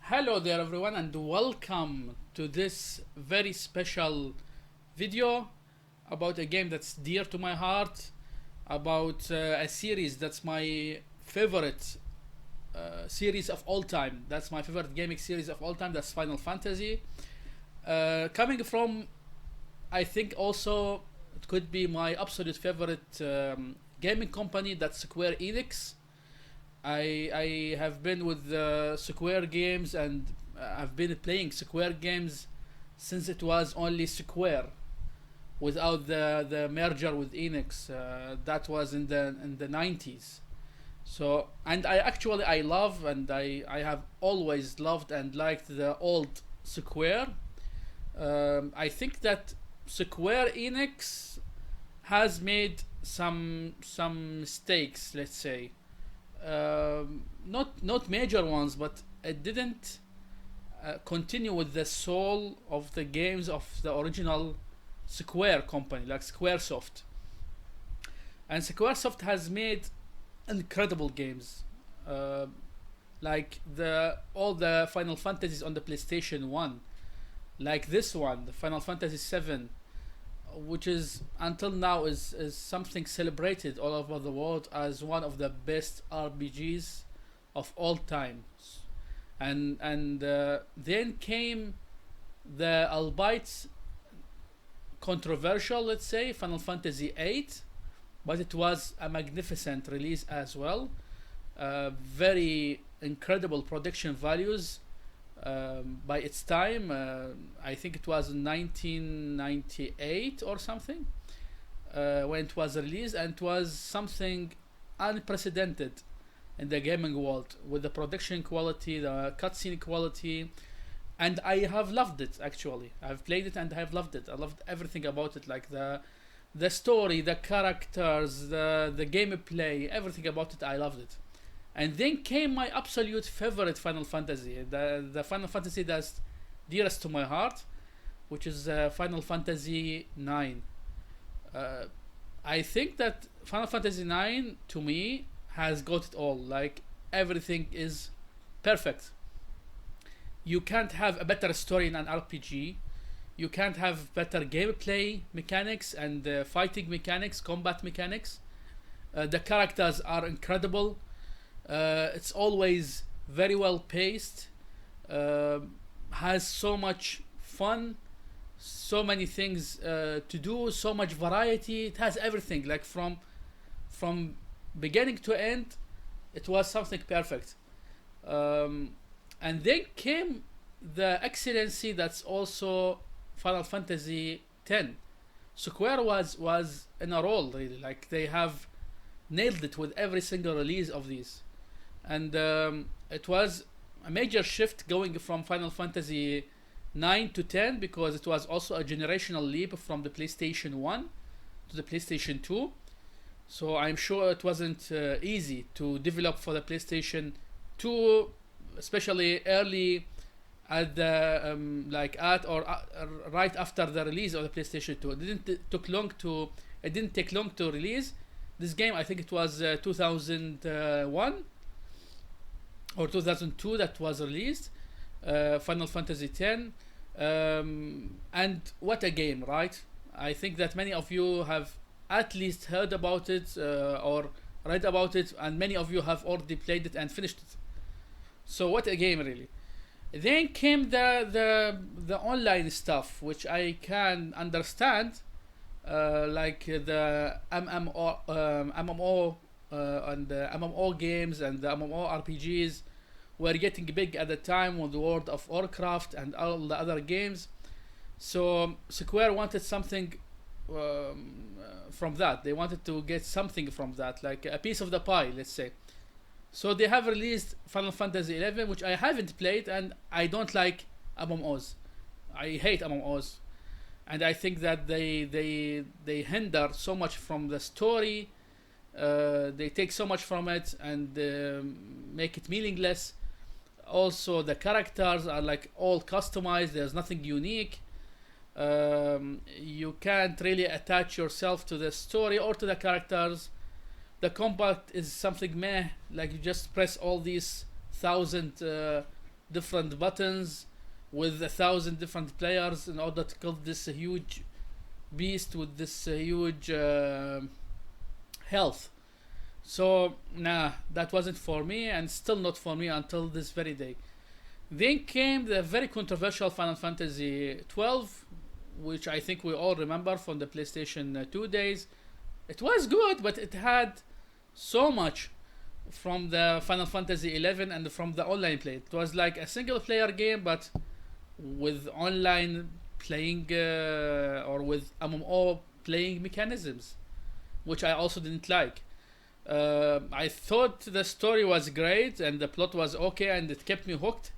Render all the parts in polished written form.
Hello there everyone and welcome to this very special video about a game that's dear to my heart, about a series that's my favorite series of all time. That's my favorite gaming series of all time. That's Final Fantasy. Coming from, I think also it could be my absolute favorite gaming company. That's Square Enix. I have been with Square games and I've been playing Square games since it was only Square without the merger with Enix. That was in the 90s. So and I love and I have always loved and liked the old Square. I think that Square Enix has made some mistakes, let's say. Not major ones, but it didn't continue with the soul of the games of the original Square company, like SquareSoft. And SquareSoft has made incredible games, uh, like the all the Final Fantasies on the PlayStation One, like this one, the Final Fantasy VII, which is until now is something celebrated all over the world as one of the best RPGs of all time. And then came the albeit controversial, let's say, Final Fantasy VIII, but it was a magnificent release as well. Very incredible production values by its time. I think it was 1998 or something when it was released, and it was something unprecedented in the gaming world with the production quality, the cutscene quality, and I have loved it. Actually, I've played it and I have loved it. I loved everything about it, like the story, the characters, the gameplay, everything about it. I loved it. And then came my absolute favorite Final Fantasy, the Final Fantasy that's dearest to my heart, which is Final Fantasy IX. Uh, I think that Final Fantasy IX to me has got it all. Like everything is perfect. You can't have a better story in an RPG. You can't have better gameplay mechanics and fighting mechanics, combat mechanics. The characters are incredible. It's always very well paced, uh, has so much fun, so many things to do, so much variety. It has everything, like from beginning to end. It was something perfect. Um, and then came the excellency that's also Final Fantasy X. Square was in a role, really. Like they have nailed it with every single release of these, and it was a major shift going from Final Fantasy 9 to 10, because it was also a generational leap from the PlayStation 1 to the PlayStation 2. So I'm sure it wasn't easy to develop for the PlayStation 2, especially early at the like at or right after the release of the PlayStation 2. It didn't take long to release this game. I think it was 2001 or 2002 that was released, Final Fantasy X. And what a game, right? I think that many of you have at least heard about it or read about it, and many of you have already played it and finished it. So what a game, really. Then came the online stuff, which I can understand, like the MMO and the MMO games and the MMO RPGs were getting big at the time with the World of Warcraft and all the other games. So Square wanted something from that. They wanted to get something from that, like a piece of the pie, let's say. So they have released Final Fantasy XI, which I haven't played, and I don't like MMOs. I hate MMOs, and I think that they hinder so much from the story. They take so much from it and make it meaningless. Also, the characters are like all customized. There's nothing unique. You can't really attach yourself to the story or to the characters. The combat is something meh, like you just press all these thousand different buttons with 1,000 different players in order to kill this huge beast with this huge health. So nah, that wasn't for me, and still not for me until this very day. Then came the very controversial Final Fantasy 12, which I think we all remember from the PlayStation 2 days. It was good, but it had so much from the Final Fantasy 11 and from the online play. It was like a single player game, but with online playing or with MMO playing mechanisms, which I also didn't like. I thought the story was great and the plot was okay and it kept me hooked,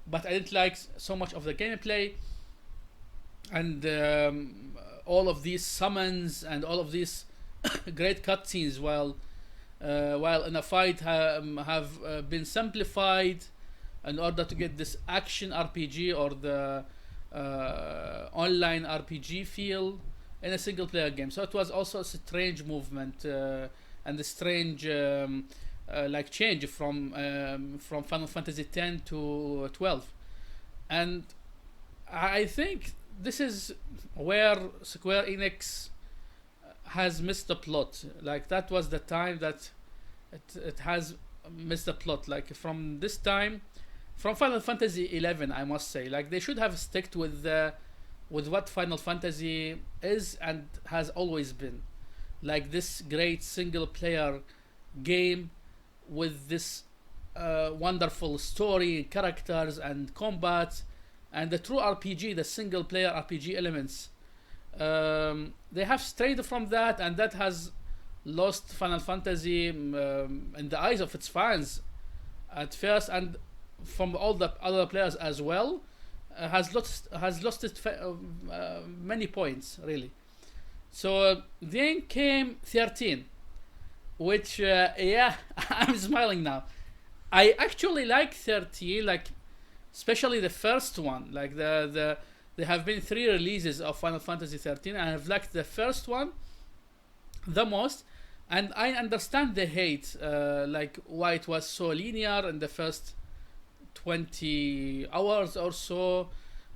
but I didn't like so much of the gameplay and all of these summons and all of these great cutscenes while in a fight have been simplified in order to get this action RPG or the online RPG feel in a single player game. So it was also a strange movement and a strange like change from Final Fantasy X to 12. And I think this is where Square Enix has missed the plot. Like that was the time that it has missed the plot. Like from this time, from Final Fantasy 11, I must say, like they should have stuck with what Final Fantasy is and has always been, like this great single player game with this wonderful story, characters, and combat, and the true RPG, the single player RPG elements. They have strayed from that, and that has lost Final Fantasy in the eyes of its fans at first, and from all the other players as well. Has lost it many points really. So then came 13, which yeah, I'm smiling now. I actually like 13, like especially the first one. Like there have been 3 releases of Final Fantasy 13, and I've liked the first one the most. And I understand the hate, like why it was so linear in the first 20 hours or so,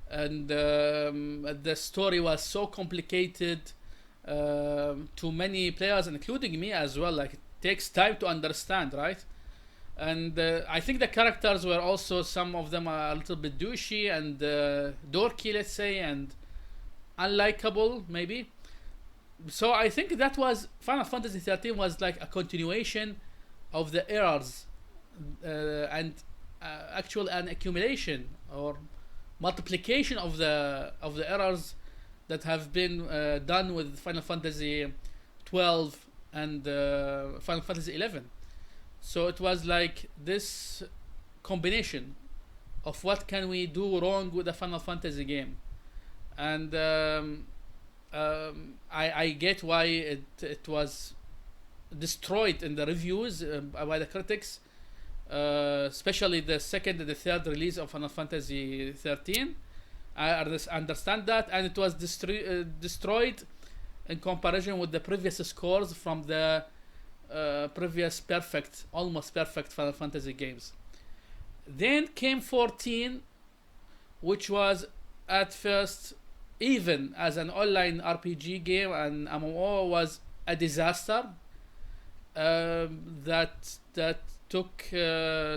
and the story was so complicated to many players, including me as well. Like it takes time to understand, right? And I think the characters were also, some of them are a little bit douchey and dorky, let's say, and unlikable maybe. So I think that was Final Fantasy 13 was like a continuation of the errors and actual an accumulation or multiplication of the errors that have been done with Final Fantasy 12 and Final Fantasy 11. So it was like this combination of what can we do wrong with a Final Fantasy game, and I get why it was destroyed in the reviews by the critics, especially the second and the third release of Final Fantasy 13. I understand that, and it was destroyed in comparison with the previous scores from the previous almost perfect Final Fantasy games. Then came 14, which was at first, even as an online RPG game and MMO, was a disaster. That took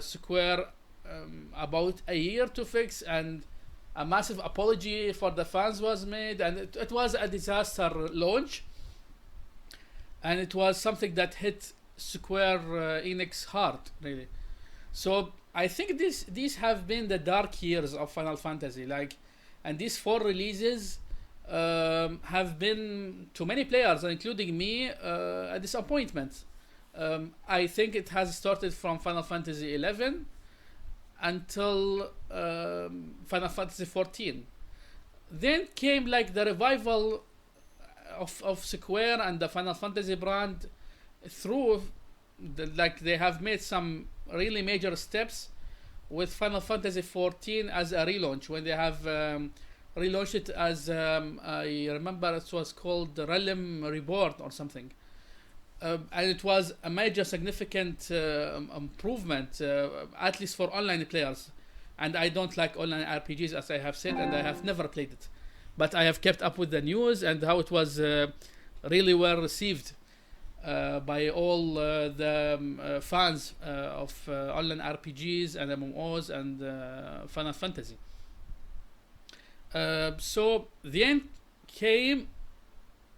Square about a year to fix, and a massive apology for the fans was made, and it was a disaster launch, and it was something that hit Square Enix hard, really. So I think these have been the dark years of Final Fantasy, like, and these 4 releases have been, to many players, including me, a disappointment. I think it has started from Final Fantasy 11 until Final Fantasy 14. Then came like the revival of Square and the Final Fantasy brand through like they have made some really major steps with Final Fantasy 14 as a relaunch, when they have relaunched it as I remember it was called Realm Reborn or something. And it was a major significant improvement, at least for online players, and I don't like online RPGs, as I have said, and I have never played it. But I have kept up with the news and how it was really well received by all the fans of online RPGs and MMOs and Final Fantasy. So then came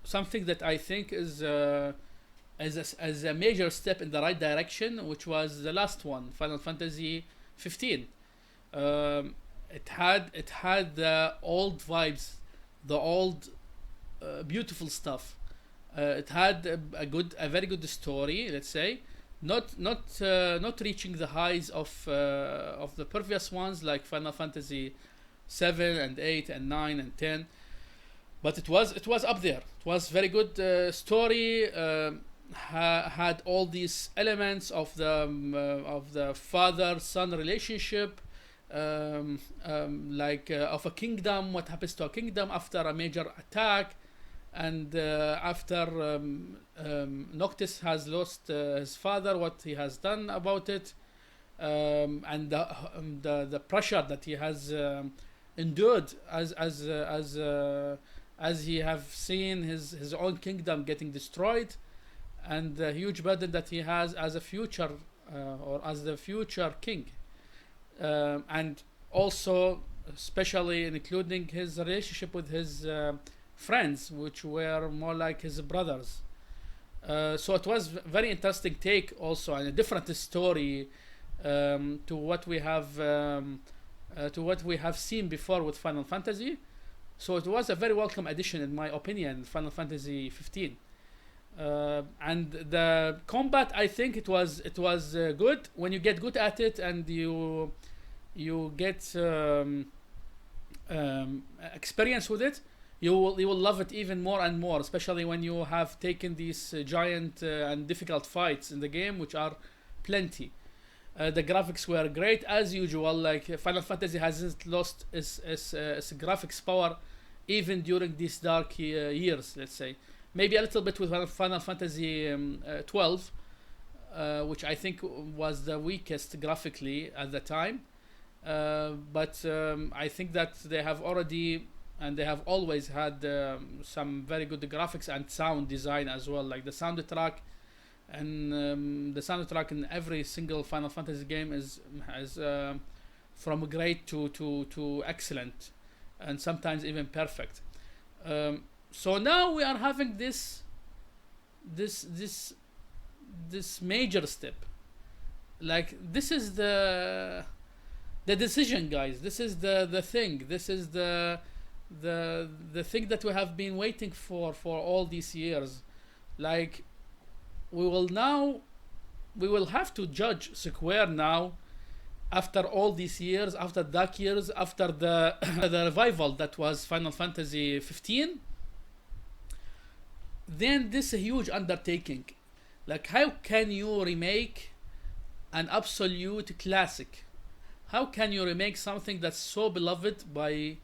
something that I think is as a major step in the right direction, which was the last one, Final Fantasy 15. It had the old vibes, the old beautiful stuff. It had a very good story, let's say, not reaching the highs of the previous ones like Final Fantasy 7 and 8 and 9 and 10, but it was up there. It was very good story. Had all these elements of the father-son relationship, of a kingdom, what happens to a kingdom after a major attack, and after Noctis has lost his father, what he has done about it, and the pressure that he has endured as he have seen his own kingdom getting destroyed, and the huge burden that he has as a future or as the future king, and also especially including his relationship with his friends, which were more like his brothers. So it was very interesting take also, and a different story to what we have seen before with Final Fantasy. So it was a very welcome addition, in my opinion, Final Fantasy 15. And the combat, I think it was good. When you get good at it and you get experience with it, you will love it even more and more, especially when you have taken these giant and difficult fights in the game, which are plenty. The graphics were great as usual. Like Final Fantasy hasn't lost its graphics power even during these dark years, let's say. Maybe a little bit with Final Fantasy 12, which I think was the weakest graphically at the time. But I think that they have already, and they have always had some very good graphics and sound design as well. Like the soundtrack, and the soundtrack in every single Final Fantasy game is from great to excellent, and sometimes even perfect. So now we are having this major step. Like this is the decision, guys. This is the thing. This is the thing that we have been waiting for all these years. Like we will have to judge Square now, after all these years, after dark years, after the the revival that was Final Fantasy 15. Then this is a huge undertaking. Like, how can you remake an absolute classic? How can you remake something that's so beloved by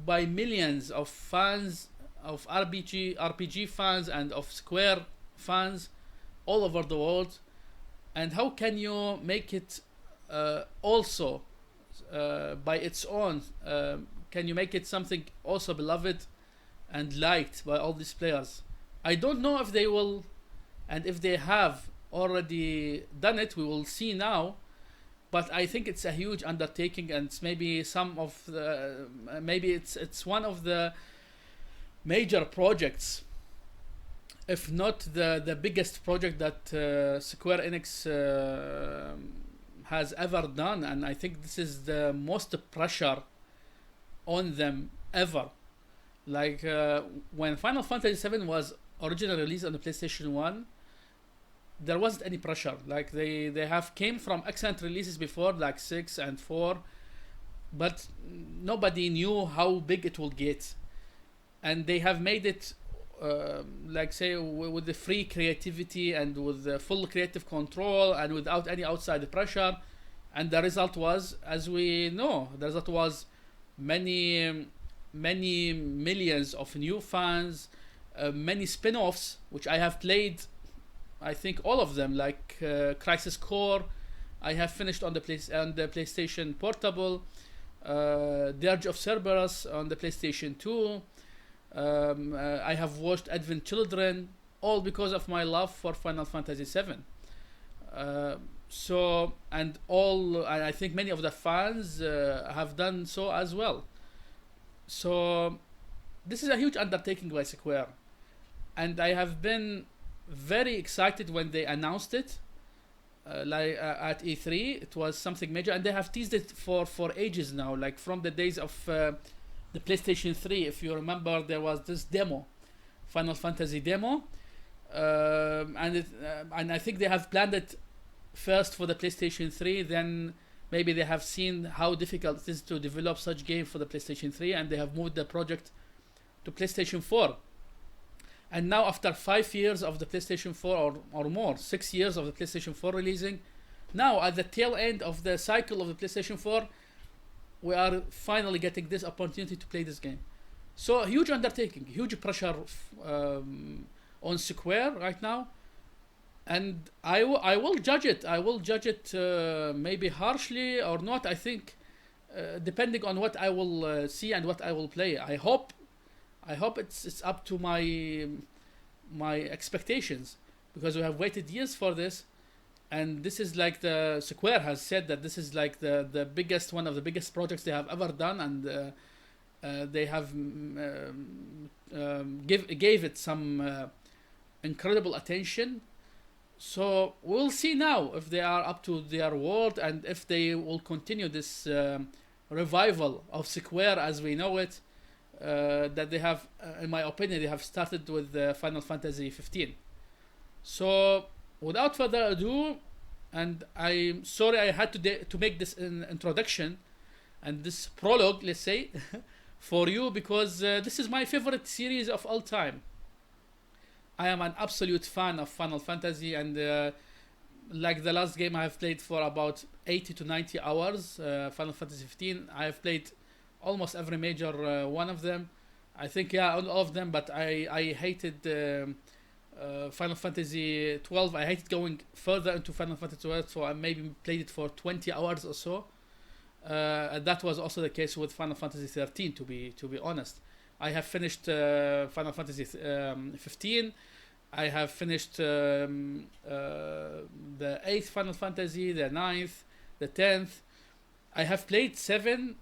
millions of fans, of RPG fans, and of Square fans all over the world? And how can you make it also by its own? Can you make it something also beloved and liked by all these players? I don't know if they will, and if they have already done it, we will see now. But I think it's a huge undertaking, and it's maybe it's one of the major projects, if not the biggest project that Square Enix has ever done. And I think this is the most pressure on them ever. Like when Final Fantasy VII was originally released on the PlayStation 1, there wasn't any pressure. Like they have came from excellent releases before, like 6 and 4, but nobody knew how big it will get. And they have made it like say with the free creativity and with the full creative control and without any outside pressure. And the result was, as we know, the result was many millions of new fans, many spin-offs, which I have played, I think all of them, like Crisis Core, I have finished on the PlayStation Portable, Dirge of Cerberus on the PlayStation 2. I have watched Advent Children, all because of my love for Final Fantasy VII. And I think many of the fans have done so as well. So this is a huge undertaking by Square, and I have been very excited when they announced it. At E3, it was something major, and they have teased it for ages now, like from the days of the PlayStation 3. If you remember, there was this demo, Final Fantasy demo, and I think they have planned it first for the PlayStation 3, then maybe they have seen how difficult it is to develop such game for the PlayStation 3, and they have moved the project to PlayStation 4. And now, after 5 years of the PlayStation 4 or more, 6 years of the PlayStation 4 releasing, now at the tail end of the cycle of the PlayStation 4, we are finally getting this opportunity to play this game. So a huge undertaking, huge pressure on Square right now. And I will judge it. I will judge it maybe harshly or not. I think depending on what I will see and what I will play. I hope it's up to my expectations, because we have waited years for this, and this is like the Square has said that this is like the biggest, one of the biggest projects they have ever done, and they have gave it some incredible attention. So we'll see now if they are up to their word, and if they will continue this revival of Square as we know it. That they have, in my opinion, they have started with Final Fantasy 15. So, without further ado, and I'm sorry I had to make this introduction and this prologue, let's say, for you, because this is my favorite series of all time. I am an absolute fan of Final Fantasy, and like the last game I have played for about 80 to 90 hours, Final Fantasy 15, I have played almost every major one of them. I think, yeah, all of them, but I hated Final Fantasy 12. I hated going further into Final Fantasy 12, so I maybe played it for 20 hours or so. And that was also the case with Final Fantasy 13, to be honest. I have finished Final Fantasy 15. I have finished the 8th Final Fantasy, the 9th, the 10th. I have played 7,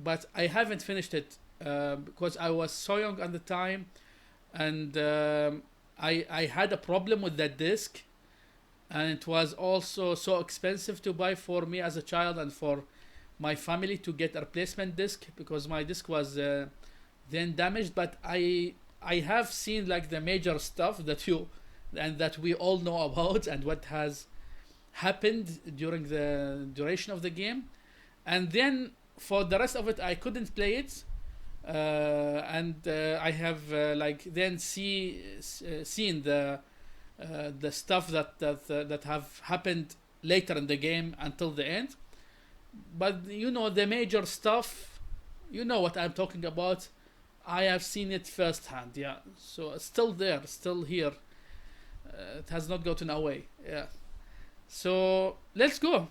but I haven't finished it because I was so young at the time, and I had a problem with that disc, and it was also so expensive to buy for me as a child and for my family to get a replacement disc, because my disc was then damaged. But I have seen like the major stuff that we all know about, and what has happened during the duration of the game. And then for the rest of it, I couldn't play it, and I have like then seen the stuff that have happened later in the game until the end. But you know, the major stuff, you know what I'm talking about. I have seen it firsthand. Yeah, so it's still there, still here. It has not gotten away. Yeah. So let's go.